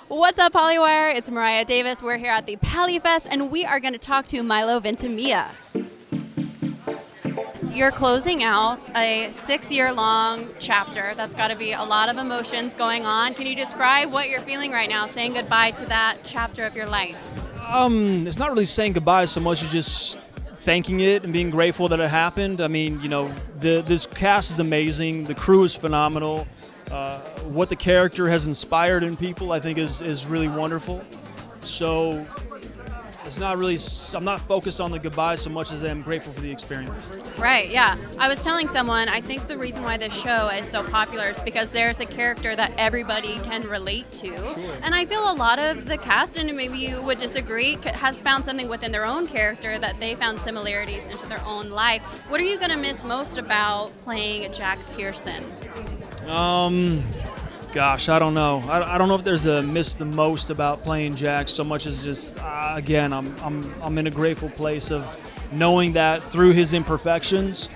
What's up, Hollywire? It's Mariah Davis. We're here at the Paleyfest, and we are going to talk to Milo Ventimiglia. You're closing out a 6-year-long chapter. That's got to be a lot of emotions going on. Can you describe what you're feeling right now, saying goodbye to that chapter of your life? It's not really saying goodbye so much as just thanking it and being grateful that it happened. I mean, you know, this cast is amazing. The crew is phenomenal. What the character has inspired in people, I think, is really wonderful. So it's not really, I'm not focused on the goodbye so much as I'm grateful for the experience. Right, yeah. I was telling someone, I think the reason why this show is so popular is because there's a character that everybody can relate to. Sure. And I feel a lot of the cast, and maybe you would disagree, has found something within their own character that they found similarities into their own life. What are you going to miss most about playing Jack Pearson? Gosh, I don't know. I don't know if there's a miss the most about playing Jack so much as just again, I'm in a grateful place of knowing that through his imperfections,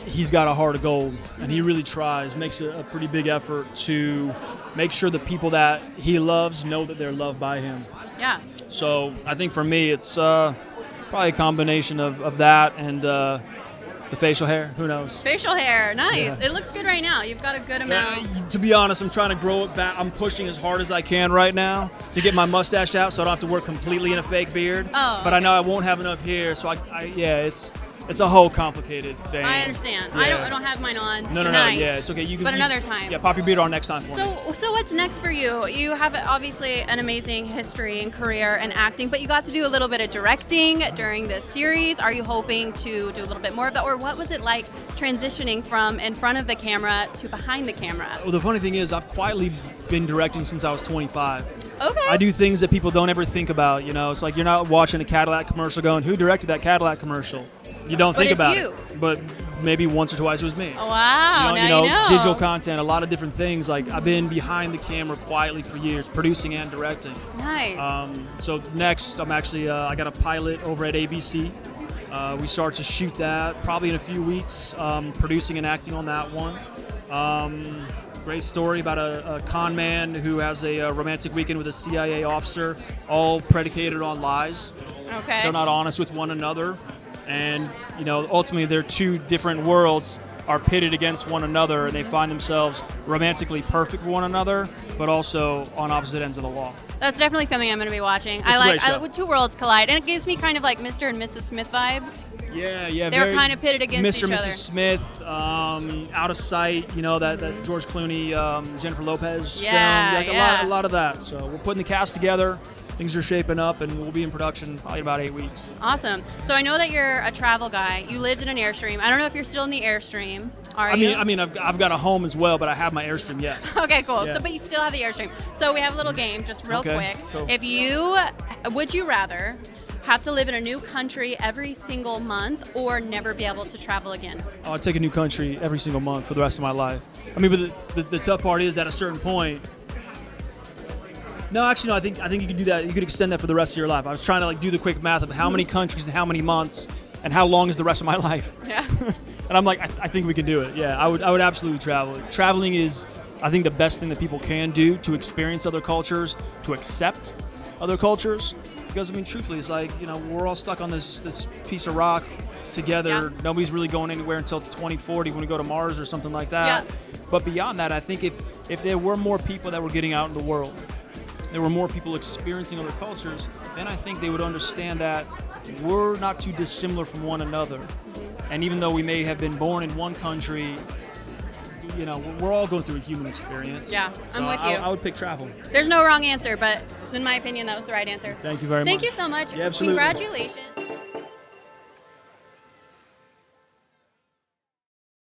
he's got a heart of gold, and he really tries, makes a pretty big effort to make sure the people that he loves know that they're loved by him. Yeah. So I think for me, it's probably a combination of that and. The facial hair, who knows? Facial hair, nice. Yeah. It looks good right now. You've got a good amount. To be honest, I'm trying to grow it back. I'm pushing as hard as I can right now to get my mustache out so I don't have to work completely in a fake beard. Oh, but okay. I know I won't have enough hair, so it's a whole complicated thing. I understand. Yeah. I don't have mine on No, tonight. yeah, it's okay. You can, but another time. Yeah, pop your beard on next time for me. So what's next for you? You have obviously an amazing history and career in acting, but you got to do a little bit of directing during this series. Are you hoping to do a little bit more of that, or what was it like transitioning from in front of the camera to behind the camera? Well, the funny thing is, I've quietly been directing since I was 25. Okay. I do things that people don't ever think about. You know, it's like you're not watching a Cadillac commercial going, "Who directed that Cadillac commercial?" You don't think about it. But maybe once or twice it was me. Wow, you now you know. Digital content, a lot of different things. Like I've been behind the camera quietly for years, producing and directing. Nice. So next, I'm actually I got a pilot over at ABC. We start to shoot that probably in a few weeks. Producing and acting on that one. Great story about a con man who has a romantic weekend with a CIA officer, all predicated on lies. Okay. They're not honest with one another. And, you know, ultimately their two different worlds are pitted against one another, and they find themselves romantically perfect for one another, but also on opposite ends of the law. That's definitely something I'm going to be watching. It's a great show. When two worlds collide, and it gives me kind of like Mr. and Mrs. Smith vibes. Yeah. They're kind of pitted against Mr. each and other. Mrs. Smith, Out of Sight, you know, that George Clooney, Jennifer Lopez film. Like a lot of that. So we're putting the cast together. Things are shaping up, and we'll be in production probably about 8 weeks. Awesome. So I know that you're a travel guy. You lived in an Airstream. I don't know if you're still in the Airstream. Are you? I mean, I've got a home as well, but I have my Airstream, yes. Okay, cool. Yeah. So, but you still have the Airstream. So we have a little game, just real quick. Cool. Would you rather have to live in a new country every single month or never be able to travel again? I'll take a new country every single month for the rest of my life. I mean, but the tough part is at a certain point. No, actually, no. I think you could do that. You could extend that for the rest of your life. I was trying to do the quick math of how many countries and how many months and how long is the rest of my life. Yeah. And I'm like, I think we can do it. Yeah, I would absolutely travel. Traveling is, I think, the best thing that people can do to experience other cultures, to accept other cultures. Because I mean, truthfully, it's like, you know, we're all stuck on this piece of rock together. Yeah. Nobody's really going anywhere until 2040 when we go to Mars or something like that. Yeah. But beyond that, I think if there were more people that were getting out in the world, there were more people experiencing other cultures, then I think they would understand that we're not too dissimilar from one another. And even though we may have been born in one country, you know, we're all going through a human experience. Yeah, so I'm with you. I would pick travel. There's no wrong answer, but in my opinion, that was the right answer. Thank you very much. Thank you so much. Yeah, absolutely. Congratulations.